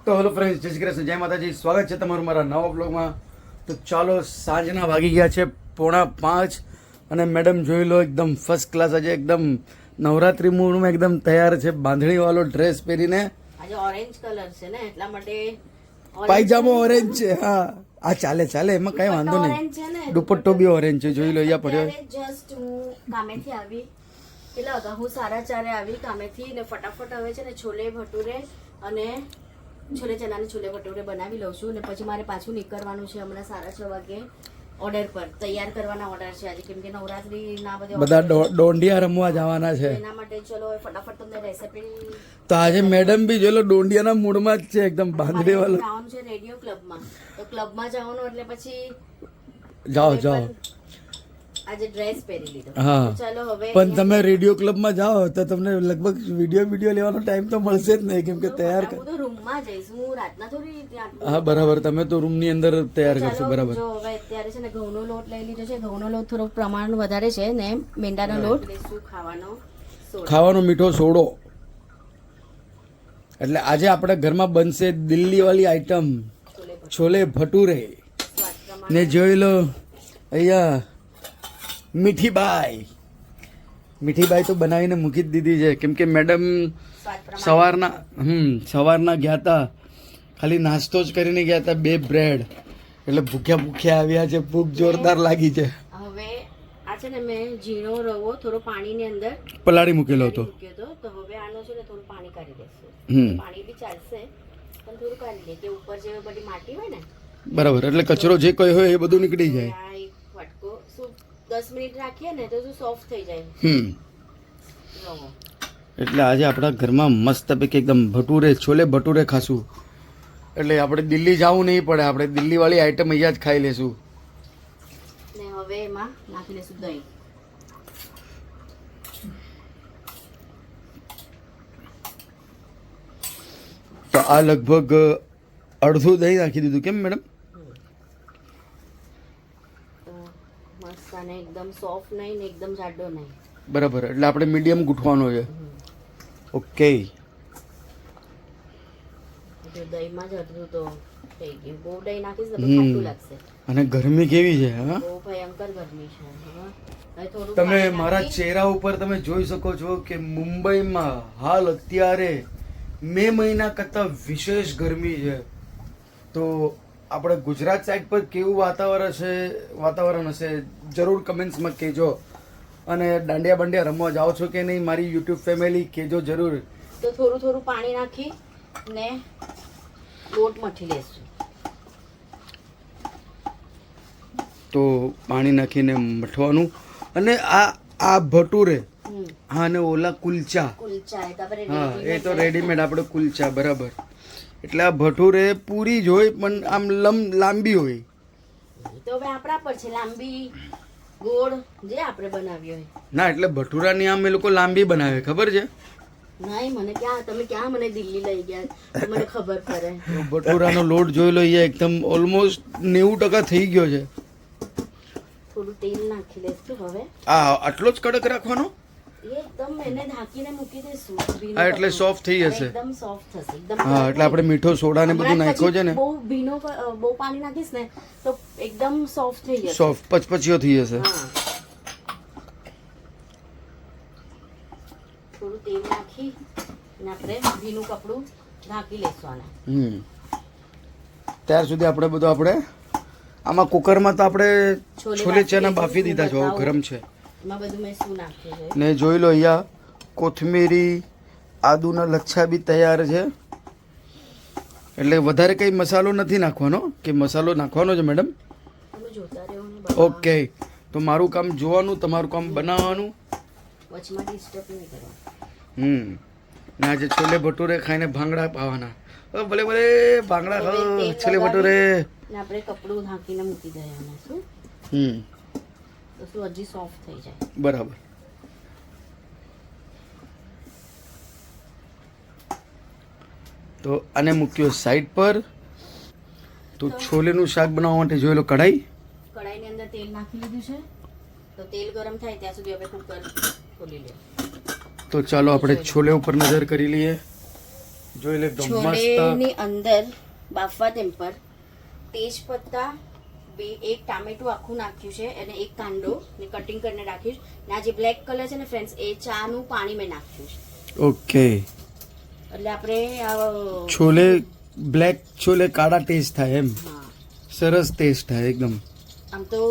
તો hello friends, જય શ્રી કૃષ્ણ, જય માતાજી. સ્વાગત છે તમારું મારા નવા બ્લોગમાં. તો ચાલો, સાંજના વાગી ગયા છે 4:45 અને મેડમ જોઈ લો એકદમ ફર્સ્ટ ક્લાસ. આજે એકદમ નવરાત્રી મૂડમાં એકદમ તૈયાર છે, બાંધણી વાળો ડ્રેસ પહેરીને. આજે ઓરેન્જ કલર છે ને એટલા માટે પાયજામો ઓરેન્જ છે. હા, આ ચાલે ચાલે, એમાં કઈ વાંધો નહીં. દુપટ્ટો બી ઓરેન્જ છે, જોઈ લો અહીંયા પડ્યો. જસ્ટ હું કામેથી આવી કેટલા વાગ્યા હું 4:30 આવી કામેથી ને ફટાફટ હવે છે ને છોલે ભટુરે અને છોલે ચના ને છોલે ભટુરે બનાવી લઉં છું ને પછી મારે પાછું નીકળવાનું છે હમણાં 6:30 વાગે ઓર્ડર પર તૈયાર કરવાના ઓર્ડર છે આજે, કેમ કે નવરાત્રી ના બધા દોંડિયા રમવા જવાના છે એના માટે. ચલો હવે ફટાફટ તમને રેસીપી. તો આજે મેડમ બી જોઈ લો દોંડિયાના મૂડમાં જ છે, એકદમ બાંધણી વાળો. જવાનું છે રેડિયો ક્લબમાં, તો ક્લબમાં જવાનું એટલે પછી જાઓ જાઓ. આજે ડ્રેસ પહેરી લીધો. હા, ચાલો હવે પણ તમે રેડિયો ક્લબમાં જાઓ તો તમને લગભગ વિડીયો લેવાનો ટાઈમ તો મળશે જ નહીં, કેમ કે તૈયાર હું તો રૂમમાં જઈશ, હું રાતના થોડી ત્યાં. હા બરાબર, તમે તો રૂમની અંદર તૈયાર કરશો. બરાબર. જો હવે અત્યારે છે ને ઘઉંનો લોટ લઈ લીધો છે. ઘઉંનો લોટ થોડોક પ્રમાણ વધારે છે ને મેંદાનો લોટ લેશું. ખાવાનો મીઠો સોડો. એટલે આજે આપણે ઘરમાં બનશે દિલ્હી વાળી આઈટમ છોલે ભટુરે. ને જોઈ લો અહીંયા મીઠીબાઈ તો બનાવીને મૂકી જ દીધી છે, કેમ કે મેડમ સવારના ગયા હતા, ખાલી નાસ્તો જ કરીને ગયા હતા, 2 બ્રેડ. એટલે ભૂખ્યા આવ્યા છે, ભૂખ જોરદાર લાગી છે. હવે આ છે ને મેં ઝીણો રવો થોડો પાણીની અંદર પલાળી મૂકેલો હતો. તો હવે આનો છે ને થોડું પાણી કાઢી દેશું. પાણી બી ચાલશે પણ થોડું કાઢી લે કે ઉપર જે બધી માટી હોય ને. બરાબર, એટલે કચરો જે કઈ હોય એ બધું નીકળી જાય. આ એક ફટકો શું 10 મિનિટ રાખીએ ને તો શું સોફ્ટ થઈ જાય. રવો એટલે આજે આપણા ઘરમાં મસ્ત પૈકી એકદમ ભટુરે છોલે ભટુરે ખાશું. એટલે આપણે દિલ્હી જવું નહીં પડે, આપણે દિલ્હી વાળી આઈટમ અહીંયા જ ખાઈ લેશું. ને હવે એમાં નાખી લેશું દહીં. તો આ લગભગ અડધું દહીં નાખી દીધું, કેમ મેડમ? તો મસ્ત અને એકદમ સોફ્ટ નહીં ને એકદમ જાડો નહીં. બરાબર, એટલે આપણે મીડિયમ ગૂંથવાનો છે. ઓકે. દહીંમાં જ અડધું તો થઈ ગયું. બહુ દહીં નાખીશ તો ખાટું લાગશે. અને ગરમી કેવી છે? હા, બહુ ભયંકર ગરમી છે. હવે થોડું તમે મારા ચહેરા ઉપર તમે જોઈ શકો છો કે મુંબઈમાં હાલ અત્યારે મે મહિના કરતાં વિશેષ ગરમી છે. તો આપણે ગુજરાત સાઈડ પર કેવું વાતાવરણ હશે જરૂર કમેન્ટ્સમાં કહેજો. અને દાંડિયા બંડિયા રમવા જાઓ છો કે નહીં મારી યુટ્યુબ ફેમિલી કહેજો જરૂર. તો થોડું પાણી નાખી ને લોટ મઠી લેશું. તો પાણી નાખીને મઠવાનું. અને આ ભટુરે, હા, અને ઓલા કુલચા, હા, એ તો રેડીમેડ આપણે કુલચા. બરાબર, એટલે આ ભટુરે પૂરી જ હોય પણ આમ લાંબી હોય. તો હવે આપણા પર છે લાંબી ગોળ જે આપણે બનાવી હોય. ના, એટલે ભટુરાની આમ એ લોકો લાંબી બનાવે, ખબર છે? નહીં, મને તમે ક્યાં મને દિલ્હી લઈ ગયા મને ખબર પડે. ભટુરાનો લોટ જોઈ લો, એ એકદમ ઓલમોસ્ટ 90% થઈ ગયો છે. થોડું તેલ નાખી લેશું. હવે આટલો જ કડક રાખવાનો. એકદમ એને ઢાંકીને મૂકી દેશું. હા, એટલે સોફ્ટ થઈ જશે. એકદમ સોફ્ટ થશે એકદમ. હા, એટલે આપણે મીઠો સોડા ને બધું નાખ્યો છે ને, બહુ પાણી નાખીશ ને તો એકદમ સોફ્ટ થઈ જશે. સોફ્ટ પચપચીઓ થઈ જશે. થોડું તેલ નાખી અને આપણે ભીનું કપડું ઢાંકી લેશું આને. ત્યાર સુધી આપણે આમાં કુકરમાં તો આપણે છોલે ચના બાફી દીધા છે, ગરમ છે. એમાં બધું મેં શું નાખ્યું છે ને જોઈ લો, અહીંયા કોથમીરી આદુના લચ્છા બી તૈયાર છે. એટલે વધારે કંઈ મસાલો નથી નાખવાનો, કે મસાલો નાખવાનો છે મેડમ? તમે જોતા રહો ને. ઓકે, તો મારું કામ જોવાનું, તમારું કામ બનાવવાનું. વચમાં ડિસ્ટર્બ નહીં કરવાનું. ને આજે છોલે ભટુરે ખાઈને ભાંગડા પાવાના. ભલે ભાંગડા ખાઓ, છોલે ભટુરે. ને આપણે કપડું ઢાંકીને મૂકી દઈએ આને. શું તો શું હજી સોફ્ટ થઈ જાય. બરાબર. તો આને મૂક્યો સાઈડ પર. તો છોલેનું શાક બનાવવા માટે જોઈ લો કઢાઈની અંદર તેલ નાખી લીધું છે. તો તેલ ગરમ થાય ત્યાં સુધી આપણે કુકર ખોલી લઈએ. તો ચાલો આપણે છોલે ઉપર નજર કરી લઈએ. જોઈ લે એકદમ મસ્ત. છોલેની અંદર બાફવા તેમ પર તેજ પત્તા એક ટામેટું આખું નાખ્યું છે અને એક કાંદો ને કટિંગ કરીને રાખ્યું છે. ને આ જે બ્લેક કલર છે ને ફ્રેન્ડ્સ એ ચાનું પાણી મેં નાખ્યું છે. ઓકે. એટલે આપણે આ છોલે બ્લેક છોલે કાળા ટેસ્ટ થાય એમ. હા સરસ ટેસ્ટ થાય એકદમ. આમ તો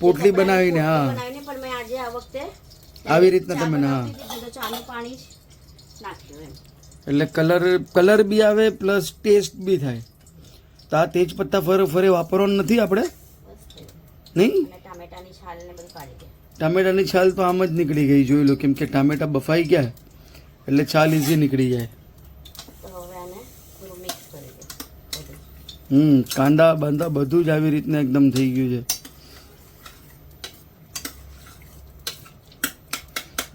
પોટલી બનાવીને, હા. બનાવીને પણ મેં આજે આ વખતે આવી રીતના ચા તમે, હા. બનાવતી હતી તો ચાનું પાણી જ નાખ્યું એમ. એટલે કલર બી આવે પ્લસ ટેસ્ટ બી થાય. તો આ તેજ પત્તા ફરે વાપરવાનું નથી આપણે, બસ થયું. નહીં? અને ટામેટાની છાલ ને બધું કાઢી દે. ટામેટાની છાલ તો આમ જ નીકળી ગઈ, જોઈ લો, કેમ કે ટામેટા બફાઈ ગયા એટલે છાલ ઇઝી નીકળી જાય. તો હવે આને થોડું મિક્સ કરી દે બધું. કાંદા બાંદા બધું જ આવી રીતના એકદમ થઈ ગયું છે.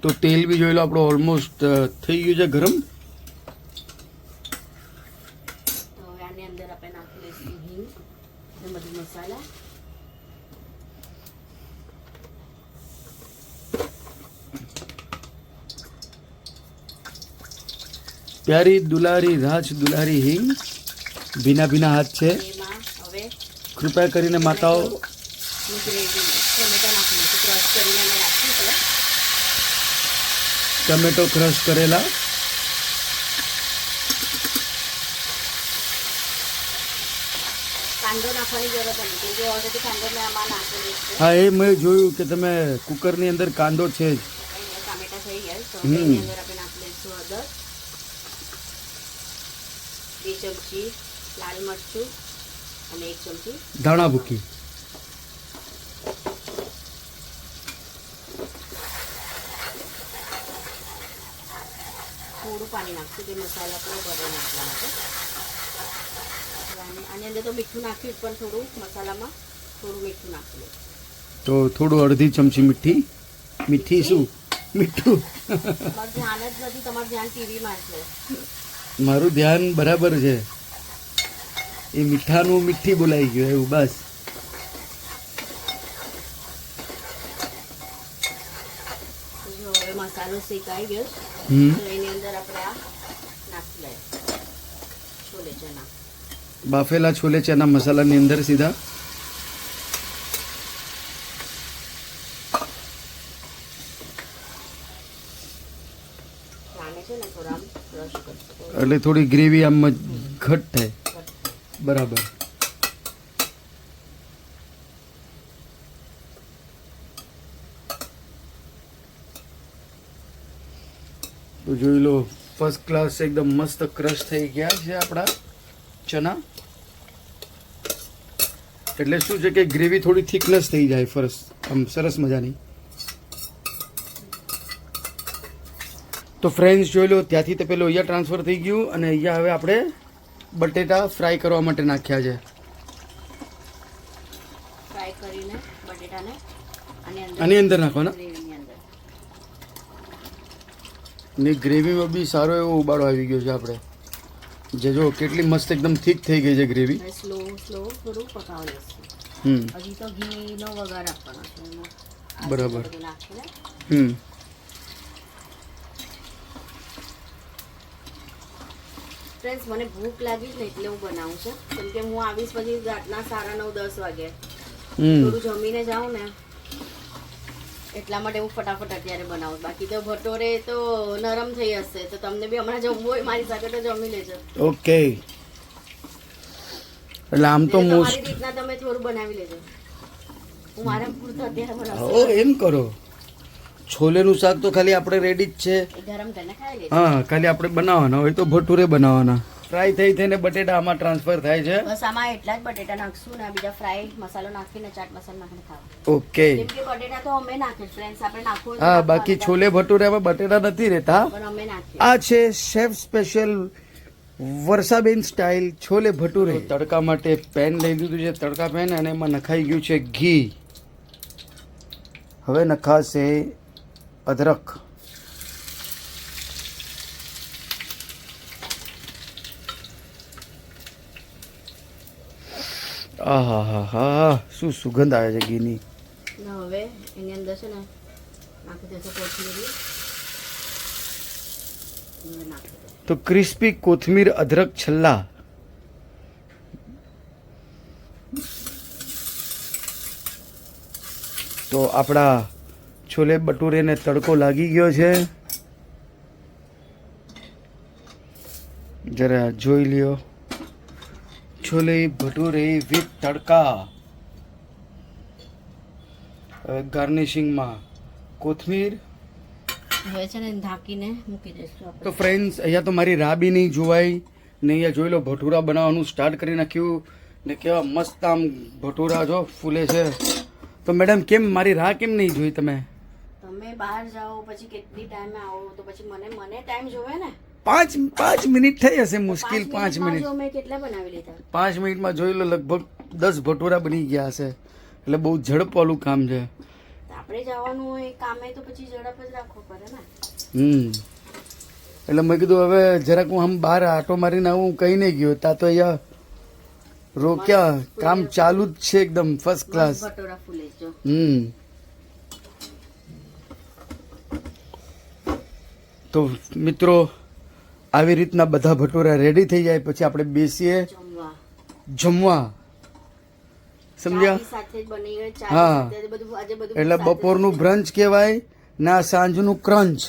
તો તેલ બી જોઈ લો આપણું ઓલમોસ્ટ થઈ ગયું છે ગરમ. તો હવે આની અંદર આપણે નાખી દઈશું હિંગ અને બધું મસાલા. પ્યારી દુલારી રાજ દુલારી હિંગ, ભીના ભીના હાથ છે. એમાં હવે કૃપા કરીને માતાઓ ગ્રેવી ટમેટા નાખી દઈશું. ક્રશ કરીને મેં રાખ્યું છે. ટમેટો ક્રશ કરેલા, કાંદો નાખવાની જરૂર નથી કેમ કે ઓલરેડી કાંદો મેં આમાં નાખેલો છે. હા એ મેં જોયું કે તમે કુકરની અંદર કાંદો છે જ. અહીંયા ટામેટા થઈ ગયા તો હમ. એની અંદર આપણે નાખી દઈશું અદરક, 2 ચમચી લાલ મરચું અને 1 ચમચી ધાણા ભૂકી. થોડું પાણી નાખશું કે મસાલા આપણો ભરે નાખવા માટે. આની અંદર તો મીઠું નાખ્યું જ પણ થોડું મસાલામાં થોડું મીઠું નાખી દઉં. તો થોડું અડધી ચમચી મીઠી શું મીઠું. તમારું ધ્યાન જ નથી, તમારું ધ્યાન ટીવીમાં છે. મારું ધ્યાન બરાબર છે, એ મીઠાનું મીઠી બોલાઈ ગયું એવું બસ. તો જો હવે મસાલો શેકાઈ ગયો છે. હમ તો એની અંદર આપણે આ નાખી લઈએ છોલે ચણા. બાફેલા છોલે ચના મસાલાની અંદર સીધા. આને છે ને થોડા આમ ક્રશ કરશું એટલે થોડી ગ્રેવી આમ ઘટ થાય. બરાબર. તો જોઈ લો ફર્સ્ટ ક્લાસ એકદમ મસ્ત ક્રશ થઈ ગયા છે આપણા ચના. એટલે શું છે કે ગ્રેવી થોડી થિકનેસ થઈ જાય ફર્સ્ટ, આમ સરસ મજાની. તો ફ્રેન્ડ્સ જોઈ લો, ત્યાંથી તો પેલું અહીંયા ટ્રાન્સફર થઈ ગયું અને અહીંયા હવે આપણે બટેટા ફ્રાય કરવા માટે નાખ્યા છે. ફ્રાય કરીને બટેટાને આની અંદર નાખવાના. ગ્રેવીની અંદર ને ગ્રેવીમાં બી સારો એવો ઉબાળો આવી ગયો છે આપણે. જે જો કેટલી મસ્ત એકદમ થીક થઈ ગઈ છે ગ્રેવી. સ્લો થોડું પકાવી લઈશું. હજી તો ઘીનો વઘાર આપવાનો છે એમાં. આ બરાબર. બધું નાખીને ફ્રેન્ડ્સ મને ભૂખ લાગી જ ને એટલે હું બનાવું છું કેમ કે હું આવીશ પછી રાતના 9:30-10 વાગે થોડું જમીને જાઉં ને એટલા માટે હું ફટાફટ અત્યારે બનાવું. બાકી તો ભટોરે તો નરમ થઈ હશે તો તમને બી હમણાં જમવું હોય મારી સાથે તો જમી લેજો. ઓકે. એટલે આમ તો તમારી રીતના તમે થોડું બનાવી લેજો. હું મારા પૂરતું અત્યારે બનાવું. ઓ એમ કરો. છોલેનું શાક તો ખાલી આપણે રેડી જ છે. એ ગરમ કરીને ખાઈ લેજો. હા ખાલી આપણે બનાવવાના હોય તો ભટુરે બનાવવાના. ફ્રાય થઈ થઈને બટેટા આમાં ટ્રાન્સફર થાય છે. બસ આમાં એટલા જ બટેટા નાખશું ને બીજા ફ્રાય મસાલો નાખીને ચાટ મસાલો નાખીને ખાવા. ઓકે. કેમ કે બટેટા તો અમે નાખીએ ફ્રેન્ડ્સ આપણે નાખવું હોય તો હા નાખવાના. બાકી છોલે ભટુરામાં બટેટા નથી રહેતા. પણ અમે નાખીએ. આ છે શેફ સ્પેશિયલ વર્ષાબેન સ્ટાઇલ છોલે ભટુરે. તડકા માટે પેન લઈ લીધું છે, તડકા પેન, અને એમાં નખાઈ ગયું છે ઘી. હવે નખાશે અદરક. આહાહા શું સુગંધ આવે છે ઘીની. ને હવે એની અંદર છે ને નાખી દેશો કોથમીર. હવે નાખી દો. તો ક્રિસ્પી કોથમીર અદરક છલ્લા, તો આપણા છોલે ભટુરેને તડકો લાગી ગયો છે. જરા જોઈ લ્યો, છોલે ભટુરે વિથ તડકા. હવે ગાર્નિશિંગમાં કોથમીર. હવે છે ને ઢાંકીને મૂકી દઈશું આપણે. તો ફ્રેન્ડ્સ, અહીંયા તો મારી રાહ બી નહીં જોવાય ને. અહીંયા જોઈ લો, ભટુરા બનાવવાનું સ્ટાર્ટ કરી નાખ્યું ને કેવા મસ્ત આમ ભટુરા જો ફૂલે છે. તો મેડમ કેમ મારી રાહ કેમ નહીં જોઈ તમે? તમે બહાર જાઓ પછી કેટલી ટાઈમે આવો તો પછી મને ટાઈમ જોવે ને. 5 મિનિટ થઈ હશે, મુશ્કેલ 5 મિનિટ. મેં કેટલા બનાવી લીધા? 5 મિનિટમાં જોઈ લો લગભગ 10 ભટુરા બની ગયા હશે. એટલે બહુ ઝડપવાળું કામ છે. આપણે જવાનું હોય કામે તો પછી ઝડપ જ રાખવો પડે ને. એટલે મેં કીધું હવે જરાક હું આમ બહાર આટો મારીને આવું, કઈ નહીં ગયો તા તો અહીંયા રોક્યા, કામ ચાલુ જ છે એકદમ ફર્સ્ટ ક્લાસ. ભટોરા ફૂલે જો. તો મિત્રો, આવી રીતના બધા ભટુરા રેડી થઈ જાય પછી આપણે બેસીએ જમવા. સમજ્યા? સાથે જ બની ગઈ ચા હા. સાથે બધું આજે બધું એટલે બપોરનું બ્રંચ કહેવાય ના સાંજનું ક્રંચ.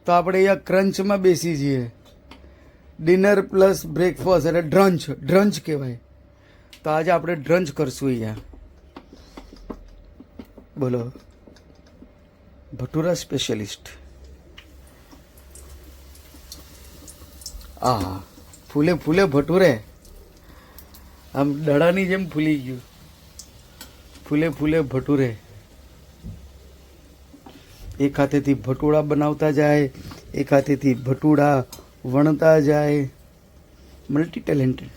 તો આપણે અહીંયા ક્રંચમાં બેસી છીએ. ડિનર પ્લસ બ્રેકફાસ્ટ એટલે ડ્રંચ કહેવાય. તો આજે આપણે ડ્રંચ કરશું અહીંયા. બોલો, ભટુરા સ્પેશિયલિસ્ટ. ફૂલે ફૂલે ભટુરે, આમ દડાની જેમ ફૂલી ગયું. ફૂલે ફૂલે ભટુરે. એક હાથેથી ભટુડા બનાવતા જાય, એક હાથેથી ભટુડા વણતા જાય. Multi talented.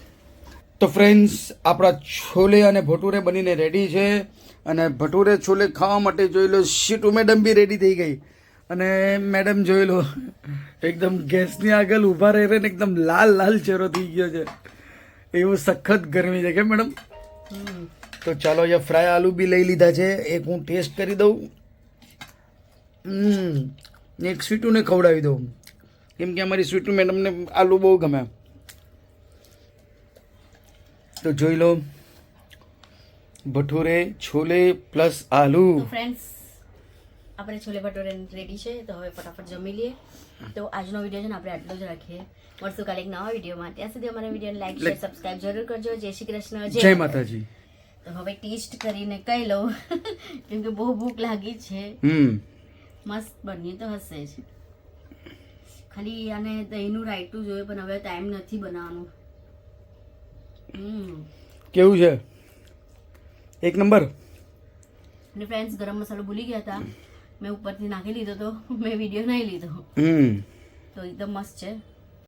તો ફ્રેન્ડ્સ, આપણા છોલે અને ભટુરે બનીને રેડી છે. અને ભટુરે છોલે ખાવા માટે જોઈ લો, શીટુ મેડમ બી રેડી થઈ ગઈ. અને મેડમ જોઈ લો, એકદમ ગેસની આગળ ઊભા રહે ને એકદમ લાલ ચહેરો થઈ ગયો છે. એવું સખત ગરમી છે કે મેડમ? તો ચાલો, અહીંયા ફ્રાય આલુ બી લઈ લીધા છે. એક હું ટેસ્ટ કરી દઉં. એક સ્વીટુને ખવડાવી દઉં, કેમ કે અમારી સ્વીટુ મેડમને આલુ બહુ ગમે. તો જોઈ લો, ભટુરે છોલે પ્લસ આલુ. ફ્રેન્ડ્સ, આપણે છોલે ભટુરે રેડી છે. તો હવે ફટાફટ જમી લઈએ. તો આજનો વિડીયો છે ને આપણે આટલો જ રાખીએ. મળશું કાલે એક નવા વિડીયોમાં. ત્યાં સુધી અમારા વિડીયોને લાઈક શેર સબસ્ક્રાઇબ જરૂર કરજો. જય શ્રી કૃષ્ણ, જય માતાજી. તો હવે ટેસ્ટ કરીને કહી લઉં, કેમ કે બહુ ભૂખ લાગી છે. મસ્ત બન્યું તો હશે જ. ખાલી આને દહીંનું રાયતું જોઈએ, પણ હવે ટાઈમ નથી બનાવવાનું. કેવું છે? એક નંબર. અને ફ્રેન્ડ્સ, ગરમ મસાલો ભૂલી ગયા હતા, મેં ઉપરથી નાખી લીધો તો મેં વિડીયો નહીં લીધો. તો એકદમ મસ્ત છે.